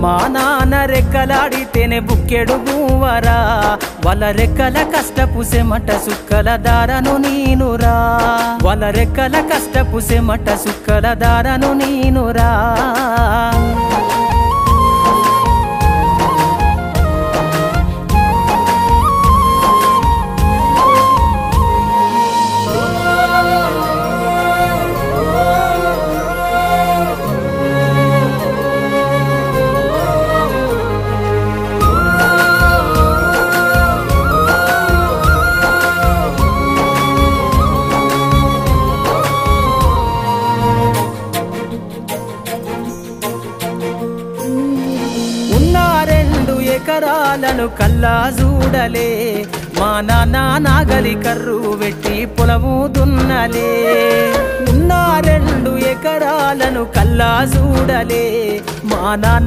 మా నాన్న రెక్కలాడితేనే బుక్కెడు గువ్వరా వాళ్ళ రెక్కల కష్టపు సెమట సుక్కల దారను నీనురా వాళ్ళ రెక్కల కష్టపు సెమట సుక్కల దారను నీనురా ఎకరాలను కల్లా చూడలే మా నాన్న నాగలి కర్రు వెట్టి పొలము దున్నలే ఉన్న 2 ఎకరాలను కల్లా చూడలే మా నాన్న